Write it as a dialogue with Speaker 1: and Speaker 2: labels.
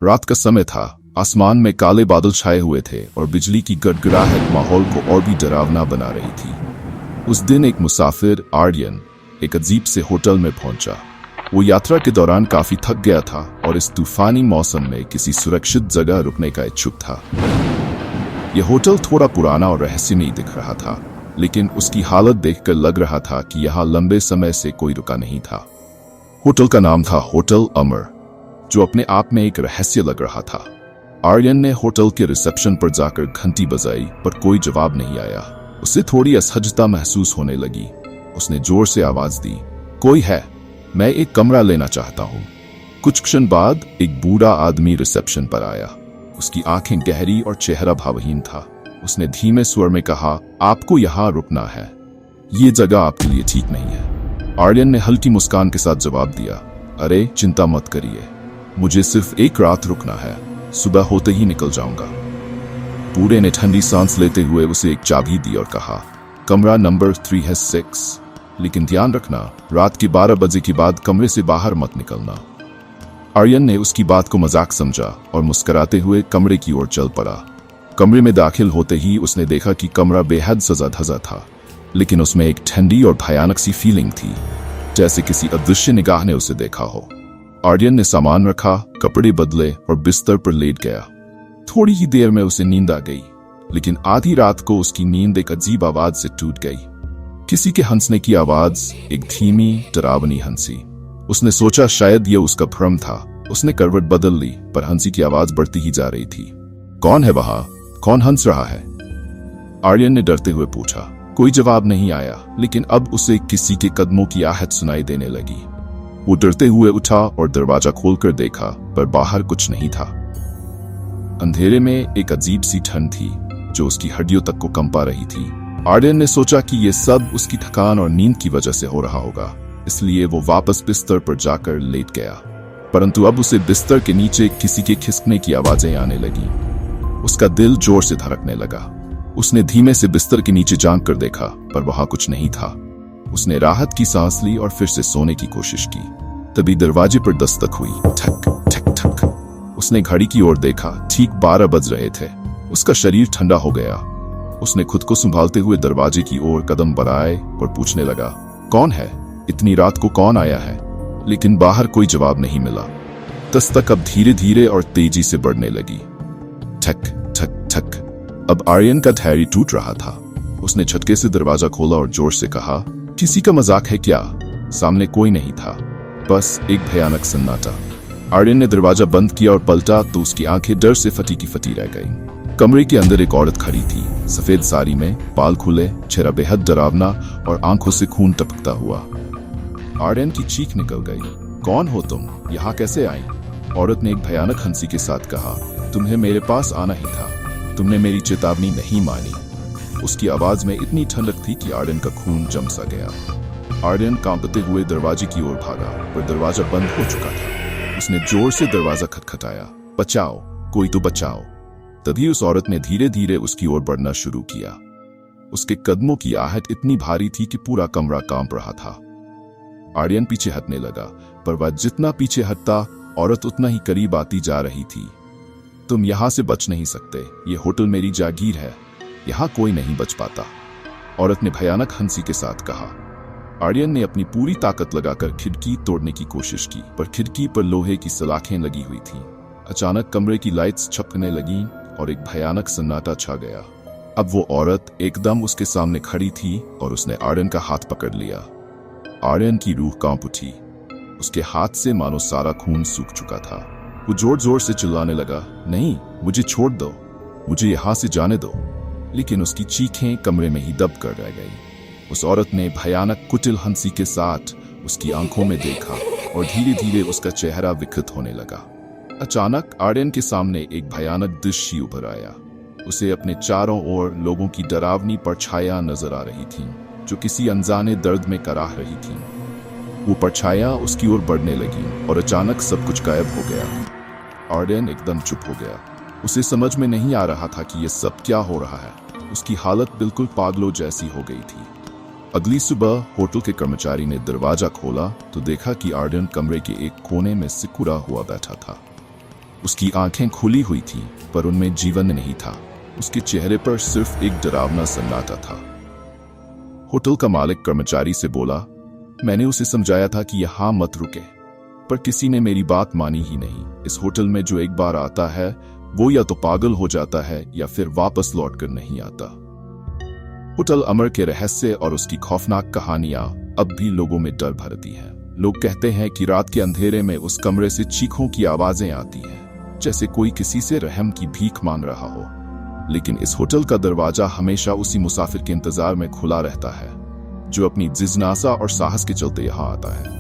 Speaker 1: रात का समय था। आसमान में काले बादल छाए हुए थे और बिजली की गड़गड़ाहट माहौल को और भी डरावना बना रही थी। उस दिन एक मुसाफिर आर्यन एक अजीब से होटल में पहुंचा। वो यात्रा के दौरान काफी थक गया था और इस तूफानी मौसम में किसी सुरक्षित जगह रुकने का इच्छुक था। यह होटल थोड़ा पुराना और रहस्यमयी दिख रहा था, लेकिन उसकी हालत देखकर लग रहा था कि यहाँ लंबे समय से कोई रुका नहीं था। होटल का नाम था होटल अमर, जो अपने आप में एक रहस्य लग रहा था। आर्यन ने होटल के रिसेप्शन पर जाकर घंटी बजाई, पर कोई जवाब नहीं आया। उसे थोड़ी असहजता महसूस होने लगी। उसने जोर से आवाज दी, कोई है? मैं एक कमरा लेना चाहता हूँ। कुछ क्षण बाद एक बूढ़ा आदमी रिसेप्शन पर आया। उसकी आंखें गहरी और चेहरा भावहीन था। उसने धीमे स्वर में कहा, आपको यहाँ रुकना है। ये जगह आपके लिए ठीक नहीं है। आर्यन ने हल्की मुस्कान के साथ जवाब दिया, अरे चिंता मत करिए, मुझे सिर्फ एक रात रुकना है, सुबह होते ही निकल जाऊंगा। बूढ़े ने ठंडी सांस लेते हुए उसे एक चाबी दी और कहा, कमरा नंबर 3 है 6, लेकिन ध्यान रखना रात के 12 बजे के बाद कमरे से बाहर मत निकलना। आर्यन ने उसकी बात को मजाक समझा और मुस्कुराते हुए कमरे की ओर चल पड़ा। कमरे में दाखिल होते ही उसने देखा कि कमरा बेहद सजा धजा था, लेकिन उसमें एक ठंडी और भयानक सी फीलिंग थी, जैसे किसी अदृश्य निगाह ने उसे देखा हो। आर्यन ने सामान रखा, कपड़े बदले और बिस्तर पर लेट गया। थोड़ी ही देर में उसे नींद आ गई, लेकिन आधी रात को उसकी नींद एक अजीब आवाज से टूट गई। किसी के हंसने की आवाज, एक धीमी डरावनी हंसी। उसने सोचा शायद यह उसका भ्रम था। उसने करवट बदल ली, पर हंसी की आवाज बढ़ती ही जा रही थी। कौन है वहां? कौन हंस रहा है? आर्यन ने डरते हुए पूछा। कोई जवाब नहीं आया, लेकिन अब उसे किसी के कदमों की आहट सुनाई देने लगी। वो डरते हुए उठा और दरवाजा खोलकर देखा, पर बाहर कुछ नहीं था। अंधेरे में एक अजीब सी ठंड थी, जो उसकी हड्डियों तक को कंपा रही थी। आर्यन ने सोचा कि ये सब उसकी थकान और नींद की वजह से हो रहा होगा, इसलिए वो वापस बिस्तर पर जाकर लेट गया। परंतु अब उसे बिस्तर के नीचे किसी के खिसकने की आवाजें आने लगी। उसका दिल जोर से धड़कने लगा। उसने धीमे से बिस्तर के नीचे झांक कर देखा, पर वहां कुछ नहीं था। उसने राहत की सांस ली और फिर से सोने की कोशिश की। तभी दरवाजे पर दस्तक हुई, ठक ठक ठक। उसने घड़ी की ओर देखा, ठीक 12 बज रहे थे। उसका शरीर ठंडा हो गया। उसने खुद को संभालते हुए दरवाजे की ओर कदम बढ़ाए और पूछने लगा, कौन है? इतनी रात को कौन आया है? लेकिन बाहर कोई जवाब नहीं मिला। दस्तक अब धीरे धीरे और तेजी से बढ़ने लगी, ठक ठक ठक। अब आर्यन का धैर्य टूट रहा था। उसने झटके से दरवाजा खोला और जोर से कहा, किसी का मजाक है क्या? सामने कोई नहीं था, बस एक भयानक सन्नाटा। आर्यन ने दरवाजा बंद किया और पलटा तो उसकी आंखें डर से फटी की फटी रह गईं। कमरे के अंदर एक औरत खड़ी थी, सफेद साड़ी में, बाल खुले, चेहरा बेहद डरावना और आंखों से खून टपकता हुआ। आर्यन की चीख निकल गई, कौन हो तुम? यहाँ कैसे आई? औरत ने एक भयानक हंसी के साथ कहा, तुम्हें मेरे पास आना ही था, तुमने मेरी चेतावनी नहीं मानी। उसकी आवाज में इतनी ठंडक थी कि आर्यन का खून जम सा गया। आर्यन कांपते हुए दरवाजे की ओर भागा, पर दरवाजा बंद हो चुका था। उसने जोर से दरवाजा खटखटाया, बचाओ, कोई तो बचाओ। तभी उस औरत ने धीरे धीरे उसकी ओर बढ़ना शुरू किया। उसके कदमों की आहट इतनी भारी थी कि पूरा कमरा कांप रहा था। आर्यन पीछे हटने लगा, पर वह जितना पीछे हटता, औरत उतना ही करीब आती जा रही थी। तुम यहां से बच नहीं सकते, ये होटल मेरी जागीर है, यहां कोई नहीं बच पाता, औरत ने भयानक हंसी के साथ कहा। आर्यन ने अपनी पूरी ताकत लगाकर खिड़की तोड़ने की कोशिश की, पर खिड़की पर लोहे की सलाखें लगी हुई थीं। अचानक कमरे की लाइट्स झपकने लगीं और एक भयानक सन्नाटा छा गया। अब वो औरत एकदम उसके सामने खड़ी थी और उसने आर्यन का हाथ पकड़ लिया। आर्यन की रूह कांप उठी। उसके हाथ से मानो सारा खून सूख चुका था। वो जोर जोर से चिल्लाने लगा, नहीं, मुझे छोड़ दो, मुझे यहां से जाने दो। लेकिन उसकी चीखें कमरे में ही दब कर रह गई। उस औरत ने भयानक कुटिल हंसी के साथ उसकी आंखों में देखा और धीरे धीरे उसका चेहरा विकृत होने लगा। अचानक आर्यन के सामने एक भयानक दृश्य उभर आया। उसे अपने चारों ओर लोगों की डरावनी परछाइयां नजर आ रही थीं, जो किसी अनजाने दर्द में कराह रही थीं। वो परछाइयां उसकी ओर बढ़ने लगीं और अचानक सब कुछ गायब हो गया। आर्यन एकदम चुप हो गया। उसे समझ में नहीं आ रहा था कि यह सब क्या हो रहा है। उसकी हालत बिल्कुल पागलों जैसी हो गई थी। अगली सुबह होटल के कर्मचारी ने दरवाजा खोला तो देखा कि आर्यन कमरे के एक कोने में सिकुड़ा हुआ बैठा था। उसकी आंखें खुली हुई थीं, पर उनमें जीवन नहीं था। उसके चेहरे पर सिर्फ एक डरावना सन्नाटा था। होटल का मालिक कर्मचारी से बोला, मैंने उसे समझाया था कि यहाँ मत रुके, पर किसी ने मेरी बात मानी ही नहीं। इस होटल में जो एक बार आता है वो या तो पागल हो जाता है या फिर वापस लौटकर नहीं आता। होटल अमर के रहस्य और उसकी खौफनाक कहानियां अब भी लोगों में डर भरती हैं। लोग कहते हैं कि रात के अंधेरे में उस कमरे से चीखों की आवाजें आती हैं, जैसे कोई किसी से रहम की भीख मांग रहा हो। लेकिन इस होटल का दरवाजा हमेशा उसी मुसाफिर के इंतजार में खुला रहता है, जो अपनी जिज्ञासा और साहस के चलते यहाँ आता है।